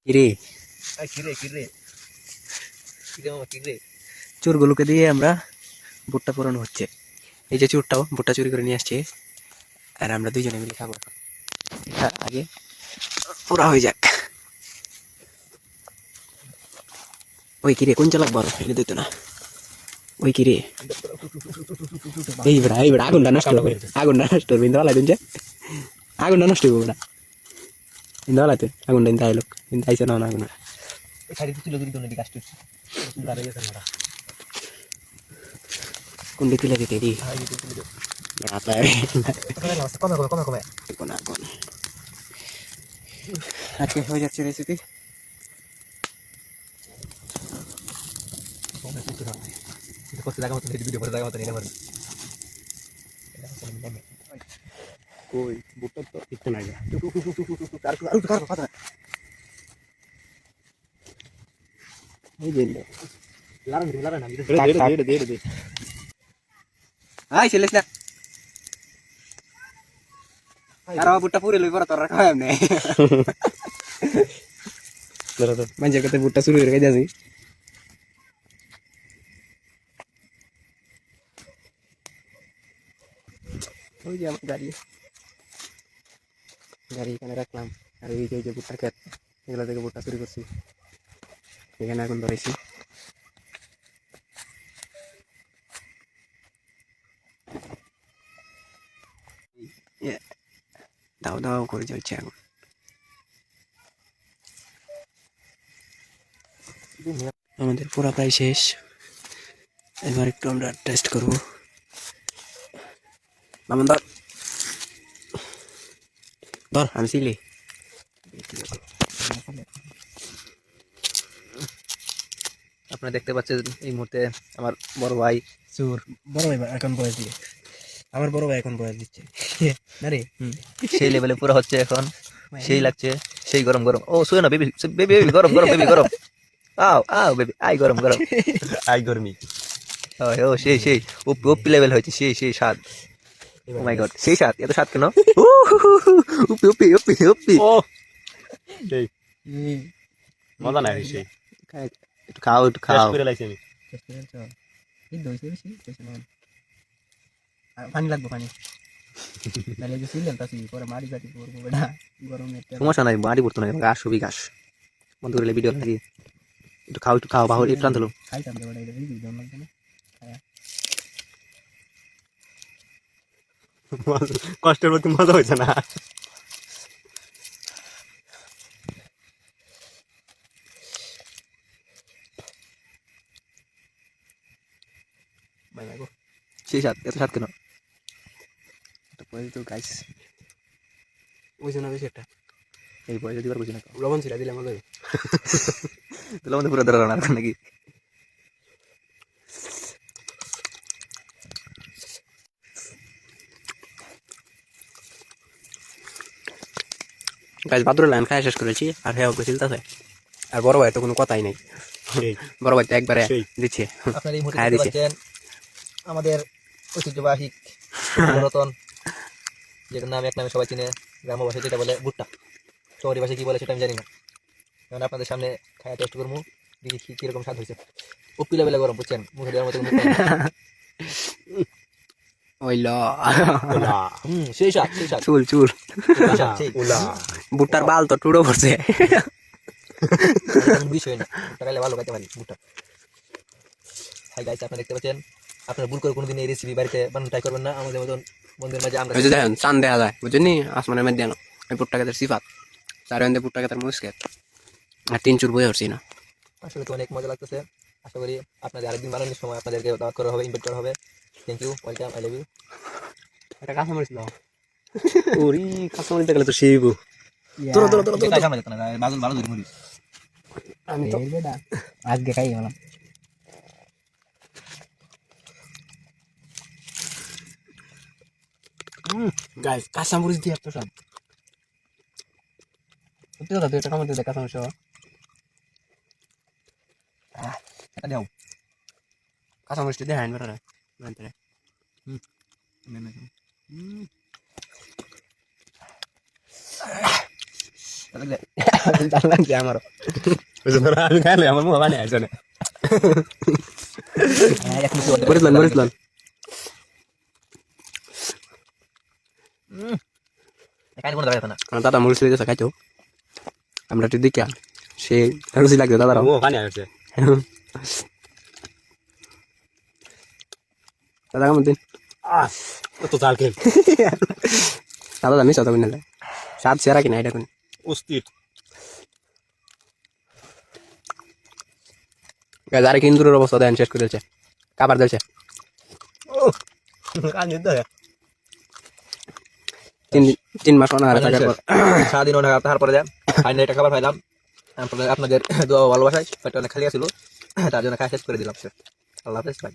কিরে কিরে কিরে কিরে মামা কিরে চোরগুলোকে দিয়ে আমরা ভুট্টা পোড়ানো হচ্ছে। এই যে চোরটাও ভুট্টা চুরি করে নিয়ে আসছে, আর আমরা দুইজনে মিলে খাবো। এটা আগে পোড়া হয়ে যাক। ওই কিরে কোন চালাক বড় এটা দিত না। ওই কিরে এই বেড়া আগুনটা নষ্ট হবে, আগুনটা নষ্ট হবে ইন্দা লাইতে আগুনটা নষ্ট হইব বেড়া ইন্দা লাইতে আগুনটা ইন্দা আইলো ইন্দা আইসে না আগুন খাড়ি তুলে তুলে তুলে গাছ তুলছি দাঁড়িয়ে গেছে না কোন দিতে লাগে তেরি কমে কমে কমে কমে আজকে হয়ে যাচ্ছে রেসিপি। করতে জায়গা মতো ভিডিও করে জায়গা মতো নিতে পারবে কই ভুট্টা তো একটু নাই কথা এই যে লারা না আই ছেলেস না আর ভুট্টা পুরে লই পড়া তোরা খাওয়াম নে মানে কত ভুট্টা শুরু করে যাচ্ছি। ওই যে আমার গাড়ি এখানে রাখলাম, আর এই যে ভুট্টার ক্ষেত এগুলো থেকে ভুট্টা চুরি করছি, এখানে এখন ধরেছি। দাও দাও করে জ্বলছে এখন। আমাদের পুরা প্রায় শেষ, এবার একটু আমরা টেস্ট করবো। মামন ধর ধর আমি ছিলি আপনারা দেখতে পাচ্ছেন এই মুহূর্তে আমার বড় ভাই চোর বড় ভাই এখন বয়স দিয়ে আমার বড় ভাই এখন বয়স দিচ্ছে না রে। সেই লেভেলে পুরো হচ্ছে এখন, সেই লাগছে, সেই গরম গরম। ও শুয়ে না বেবি বেবি বেবি গরম গরম বেবি গরম আও আও বেবি আই গরম গরম আই গরমি ও সেই সেই উপি লেভেল হয়েছে, সেই সেই স্বাদ। ও মাই গড সেই স্বাদ, এত স্বাদ কেন? উপি উপি উপি উপি ও সেই মজা নাই সেই একটু খাও একটু খাও। করে লাইছি আমি পানি লাগবে পানি নালে যে সিলেন তাসি পরে মারি কাটি করব বেটা গরমে সমস্যা নাই, বাড়ি পড়তো না, ঘাস হবি ঘাস বন্ধ করে ভিডিও লাগি। একটু খাও বাহু একটু আনতো খাইতাম রে বেটা এটা রিভিউ দাও লাগবে না। কষ্টের মধ্যে মজা হইছে না। সেই স্বাদ, এত স্বাদ কেন? তো গাইস ওই জন্য বেশি একটা এই বয়সে দিবার বুঝি না লবণ ছিলা দিলে মজা হবে। তাহলে আমাদের পুরো ধরা না নাকি? গাছ ভাদ্র লাইন খাই শেষ করেছি, আর হ্যাঁ ওকে চিলতেছে, আর বড় ভাই তো কোনো কথাই নেই। বড় ভাই তো একবারে দিচ্ছে আপনার এই খাই দিচ্ছে। আমাদের ঐতিহ্যবাহী রতন, যেটার নাম এক নামে সবাই চিনে, গ্রাম্য ভাষায় যেটা বলে ভুট্টা, শহরি ভাষায় কি বলে সেটা আমি জানি না। কারণ আপনাদের সামনে খায়া টেস্ট করবো, দেখি কিরকম স্বাদ হয়েছে। উপি লেভেলে গরম, বুঝছেন? মুখে দেওয়ার মতো সেই স্বাদ, সেই স্বাদ, চুল চুল ভুট্টার বাল তো টুড়ো পড়ছে। বিষয় না, ভুট্টা খাইলে ভালো খাইতে পারি ভুট্টা। হাই গাইস, আপনারা দেখতে পাচ্ছেন, আপনারা ভুল করে কোনোদিন এই রেসিপি বাড়িতে বানানো ট্রাই করবেন না। আমাদের মতন বন্ধুদের মাঝে আমরা দেখেন চান দেখা যায় বুঝছেন নি, আসমানের মধ্যে ওই ভুট্টা খেতের সিফাত চারে ভুট্টা খেতের মুসকেত আর 3 চুর বই হচ্ছি না। আসলে তো অনেক মজা লাগতেছে। আশা করি আপনাদের আরেকদিন বানানোর সময় আপনাদেরকে দাওয়াত করা হবে, ইনভাইট করা হবে। Thank you, welcome, I love you. এটা কাঁচা মরিচ দাও ওরি কাঁচা মরিচ দেখলে তো সেইব তোর সামনে যেত না, বাজল ভালো ধরে মরিস। আমি তো আজকে খাই গেলাম। গাইস কাঁচা মরিচ দিয়ে এত সব সত্যি কথা, তুই একটা কামড় দিয়ে কাঁচা মরিচ এটা দাও, কাঁচা মরিচটা দিয়ে হ্যান্ড বেটারে হুম জাল লাগছে আমারও। আমি খাইলে আমার মুখ বানিয়ে আসে না। হ্যাঁ, এক মুঠি ওদের মরিচ লন, মরিচ লন। এখানে কোনো দাঁড়ায় না। আমার দাদা মরিচ লেগেছে খাইতো। আমরা একটু দিকে সে রুচি লাগছে দাদারাও। মুখ বানিয়ে আসে। দাদা কেমন দিন? তো জাল খেল দাদা জানিস অত কিনা স্বাদ সেরা কিনা এটা কোন অস্থির। যারা কিন্দুরের অবস্থা দেন শেষ করে দিয়েছে, কাবার দিয়েছে। তিন মাস অনাহারে থাকার পর সারাদিন অনেক তারপরে ফাইনালি একটা খাবার খাইলাম। তারপরে আপনাদের দোয়া ভালোবাসায় পেটটা অনেক খালি ছিল, তার জন্য খাই শেষ করে দিলাম। আল্লাহ হাফেজ ভাই।